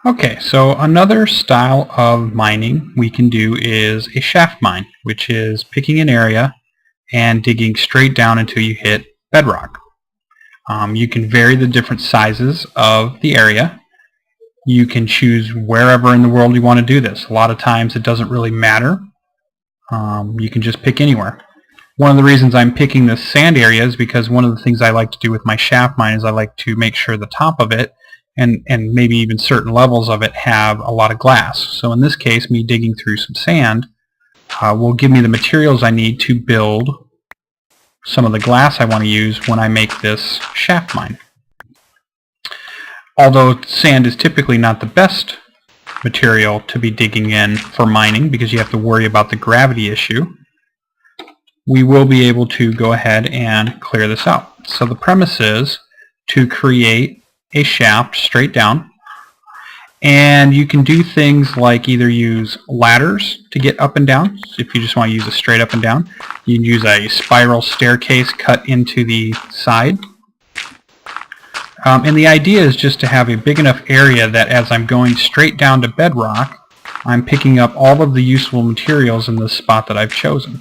Okay, so another style of mining we can do is a shaft mine, which is picking an area and digging straight down until you hit bedrock. You can vary the different sizes of the area. You can choose wherever in the world you want to do this. A lot of times it doesn't really matter. You can just pick anywhere. One of the reasons I'm picking this sand area is because one of the things I like to do with my shaft mine is I like to make sure the top of it and maybe even certain levels of it have a lot of glass. So in this case, me digging through some sand will give me the materials I need to build some of the glass I want to use when I make this shaft mine. Although sand is typically not the best material to be digging in for mining because you have to worry about the gravity issue, we will be able to go ahead and clear this out. So the premise is to create a shaft straight down, and you can do things like either use ladders to get up and down. So if you just want to use a straight up and down, you can use a spiral staircase cut into the side. And the idea is just to have a big enough area that as I'm going straight down to bedrock, I'm picking up all of the useful materials in the spot that I've chosen.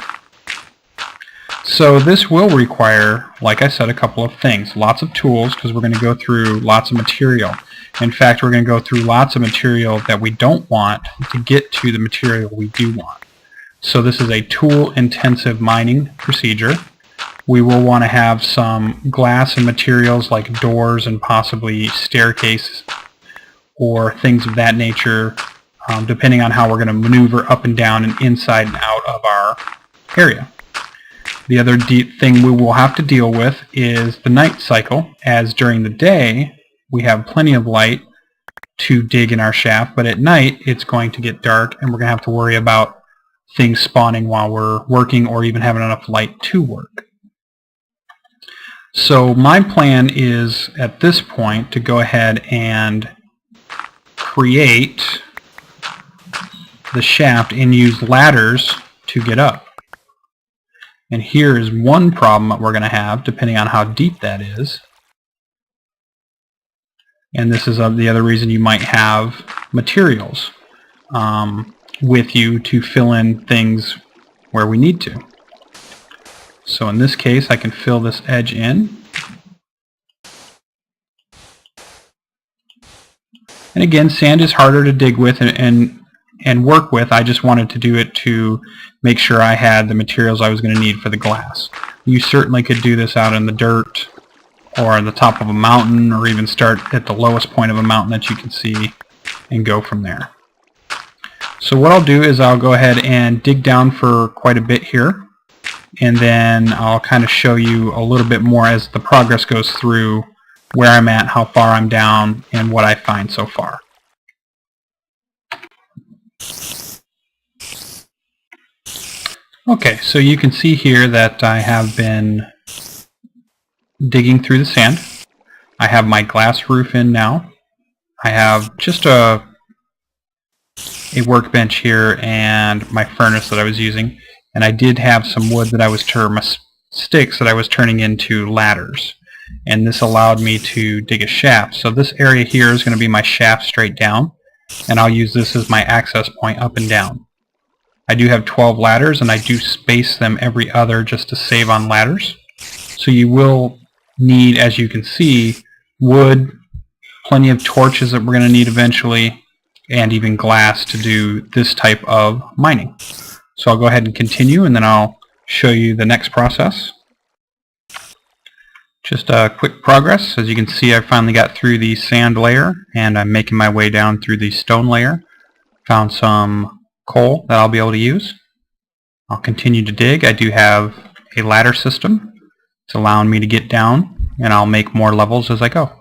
So this will require, like I said, a couple of things. Lots of tools, because we're going to go through lots of material. In fact, we're going to go through lots of material that we don't want to get to the material we do want. So this is a tool-intensive mining procedure. We will want to have some glass and materials like doors and possibly staircases or things of that nature, depending on how we're going to maneuver up and down and inside and out of our area. The other thing we will have to deal with is the night cycle, as during the day we have plenty of light to dig in our shaft, but at night it's going to get dark and we're going to have to worry about things spawning while we're working or even having enough light to work. So my plan is at this point to go ahead and create the shaft and use ladders to get up. And here is one problem that we're going to have, depending on how deep that is. And this is the other reason you might have materials with you to fill in things where we need to. So in this case, I can fill this edge in. And again, sand is harder to dig with and work with. I just wanted to do it to make sure I had the materials I was going to need for the glass. You certainly could do this out in the dirt or on the top of a mountain, or even start at the lowest point of a mountain that you can see and go from there. So what I'll do is I'll go ahead and dig down for quite a bit here, and then I'll kind of show you a little bit more as the progress goes through where I'm at, how far I'm down, and what I find so far. Okay, so you can see here that I have been digging through the sand. I have my glass roof in now. I have just a workbench here and my furnace that I was using, and I did have some wood that I was sticks that I was turning into ladders, and this allowed me to dig a shaft. So this area here is going to be my shaft straight down, and I'll use this as my access point up and down. I do have 12 ladders, and I do space them every other just to save on ladders. So you will need, as you can see, wood, plenty of torches that we're going to need eventually, and even glass to do this type of mining. So I'll go ahead and continue, and then I'll show you the next process. Just a quick progress. As you can see, I finally got through the sand layer, and I'm making my way down through the stone layer. Found some coal that I'll be able to use. I'll continue to dig. I do have a ladder system. It's allowing me to get down, and I'll make more levels as I go.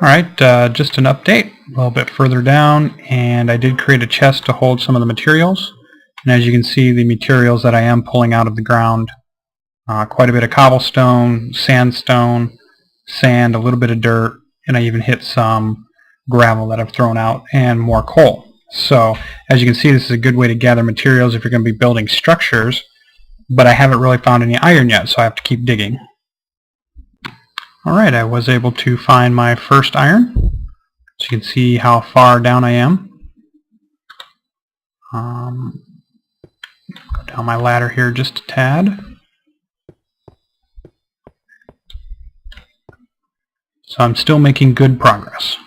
Alright, just an update, a little bit further down, and I did create a chest to hold some of the materials. And as you can see, the materials that I am pulling out of the ground, quite a bit of cobblestone, sandstone, sand, a little bit of dirt, and I even hit some gravel that I've thrown out, and more coal. So as you can see, this is a good way to gather materials if you're going to be building structures, but I haven't really found any iron yet, so I have to keep digging. Alright, I was able to find my first iron. So you can see how far down I am. Go down my ladder here just a tad. So I'm still making good progress.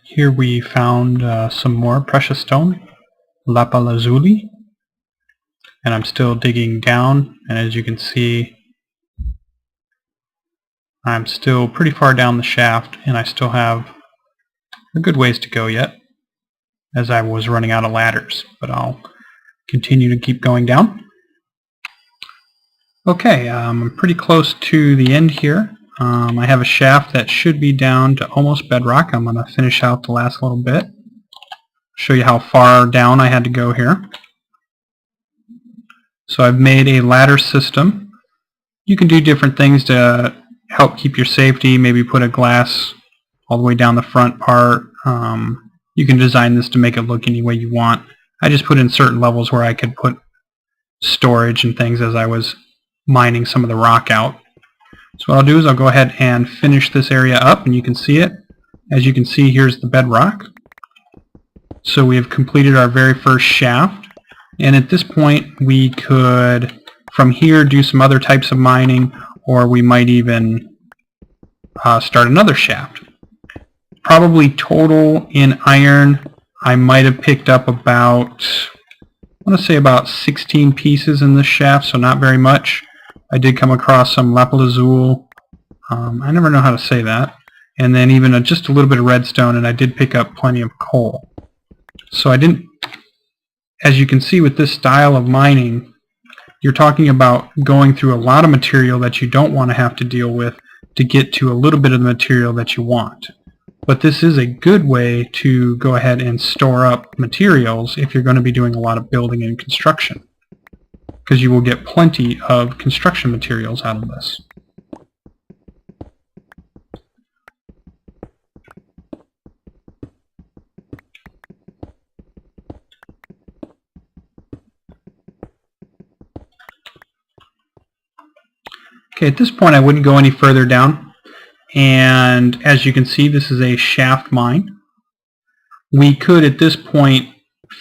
Here we found some more precious stone, lapalazuli, and I'm still digging down, and as you can see, I'm still pretty far down the shaft, and I still have a good ways to go yet, as I was running out of ladders, but I'll continue to keep going down. Okay, I'm pretty close to the end here. I have a shaft that should be down to almost bedrock. I'm going to finish out the last little bit. Show you how far down I had to go here. So I've made a ladder system. You can do different things to help keep your safety. Maybe put a glass all the way down the front part. You can design this to make it look any way you want. I just put in certain levels where I could put storage and things as I was mining some of the rock out. So what I'll do is I'll go ahead and finish this area up, and you can see it. As you can see, here's the bedrock. So we have completed our very first shaft, and at this point we could from here do some other types of mining, or we might even start another shaft. Probably total in iron I might have picked up about, I want to say about 16 pieces in this shaft, so not very much. I did come across some lapalazuli. I never know how to say that. And then even just a little bit of redstone, and I did pick up plenty of coal. So I didn't, as you can see with this style of mining, you're talking about going through a lot of material that you don't want to have to deal with to get to a little bit of the material that you want. But this is a good way to go ahead and store up materials if you're going to be doing a lot of building and construction, because you will get plenty of construction materials out of this. Okay, at this point I wouldn't go any further down, and as you can see, this is a shaft mine. We could at this point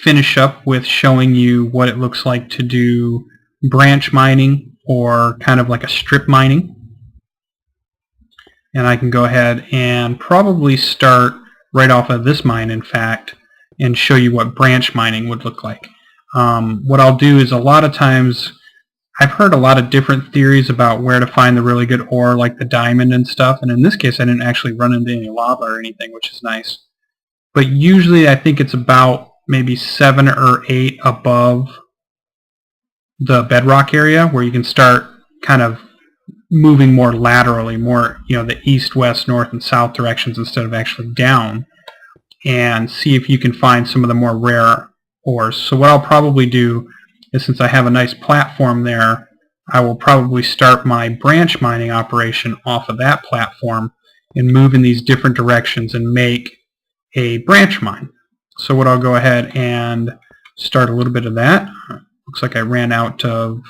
finish up with showing you what it looks like to do branch mining, or kind of like a strip mining. And I can go ahead and probably start right off of this mine, in fact, and show you what branch mining would look like. What I'll do is, a lot of times I've heard a lot of different theories about where to find the really good ore, like the diamond and stuff, and in this case I didn't actually run into any lava or anything, which is nice. But usually I think it's about maybe 7 or 8 above the bedrock area, where you can start kind of moving more laterally, more, the east, west, north, and south directions instead of actually down, and see if you can find some of the more rare ores. So what I'll probably do is, since I have a nice platform there, I will probably start my branch mining operation off of that platform and move in these different directions and make a branch mine. So what I'll go ahead and start a little bit of that. Looks like I ran out of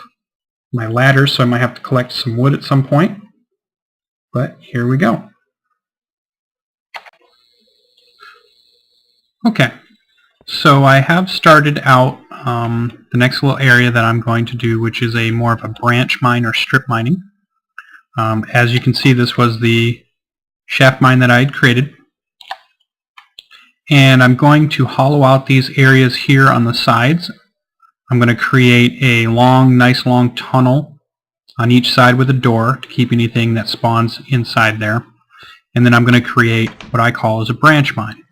my ladder, so I might have to collect some wood at some point. But here we go. Okay, so I have started out the next little area that I'm going to do, which is a more of a branch mine or strip mining. As you can see, this was the shaft mine that I had created. And I'm going to hollow out these areas here on the sides. I'm going to create a nice long tunnel on each side with a door to keep anything that spawns inside there. And then I'm going to create what I call as a branch mine.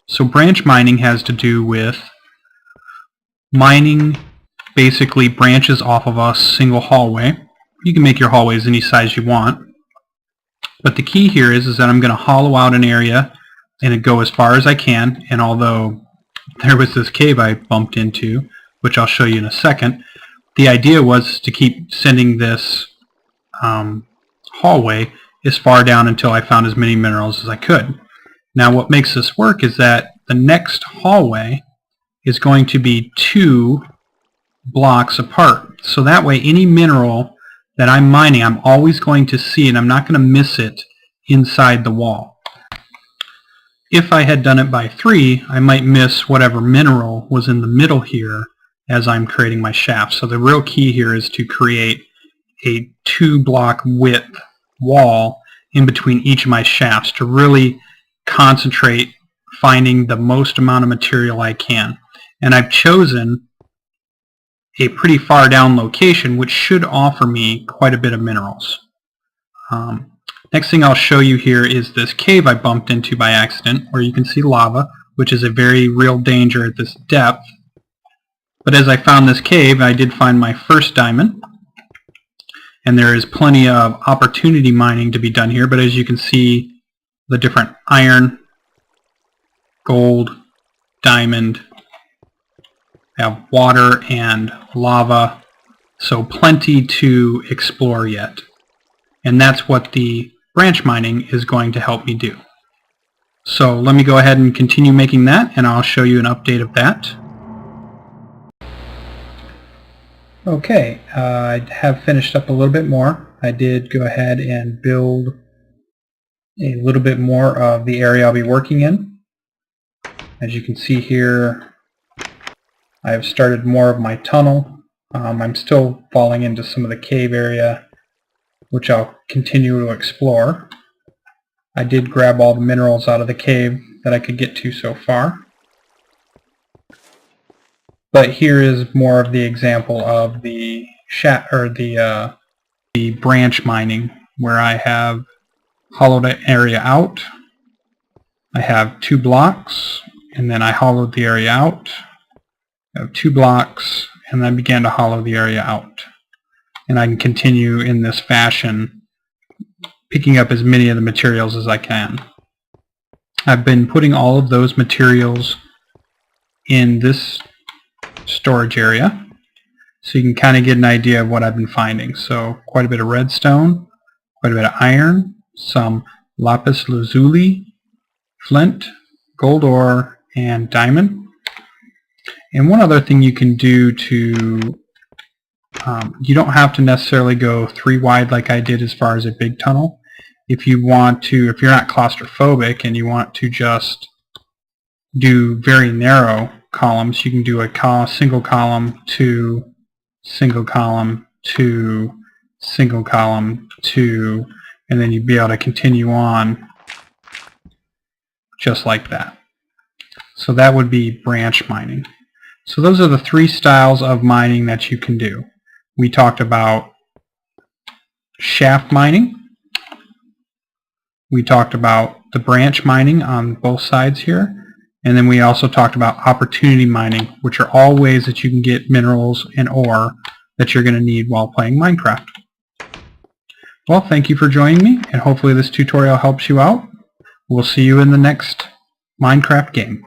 So branch mining has to do with mining basically branches off of a single hallway. You can make your hallways any size you want. But the key here is that I'm going to hollow out an area and go as far as I can. And although there was this cave I bumped into, which I'll show you in a second, the idea was to keep sending this hallway as far down until I found as many minerals as I could. Now what makes this work is that the next hallway is going to be 2 blocks apart. So that way any mineral that I'm mining, I'm always going to see, and I'm not going to miss it inside the wall. If I had done it by 3, I might miss whatever mineral was in the middle here as I'm creating my shaft. So the real key here is to create a 2-block width wall in between each of my shafts to really concentrate finding the most amount of material I can. And I've chosen a pretty far down location which should offer me quite a bit of minerals. Next thing I'll show you here is this cave I bumped into by accident, where you can see lava, which is a very real danger at this depth. But as I found this cave, I did find my first diamond, and there is plenty of opportunity mining to be done here. But as you can see, the different iron, gold, diamond, we have water and lava, so plenty to explore yet. And that's what the branch mining is going to help me do. So let me go ahead and continue making that, and I'll show you an update of that. Okay, I have finished up a little bit more. I did go ahead and build a little bit more of the area I'll be working in. As you can see here, I've started more of my tunnel. I'm still falling into some of the cave area, which I'll continue to explore. I did grab all the minerals out of the cave that I could get to so far. But here is more of the example of the the branch mining, where I have hollowed an area out. I have 2 blocks, and then I hollowed the area out. I have 2 blocks, and then I began to hollow the area out. And I can continue in this fashion, picking up as many of the materials as I can. I've been putting all of those materials in this storage area, so you can kind of get an idea of what I've been finding. So quite a bit of redstone, quite a bit of iron, some lapis lazuli, flint, gold ore, and diamond. And one other thing you can do to you don't have to necessarily go 3 wide like I did as far as a big tunnel. If you want to, if you're not claustrophobic and you want to just do very narrow columns, you can do a single column to single column to single column to, and then you'd be able to continue on just like that. So that would be branch mining. So those are the 3 styles of mining that you can do. We talked about shaft mining. We talked about the branch mining on both sides here. And then we also talked about opportunity mining, which are all ways that you can get minerals and ore that you're going to need while playing Minecraft. Well, thank you for joining me, and hopefully this tutorial helps you out. We'll see you in the next Minecraft game.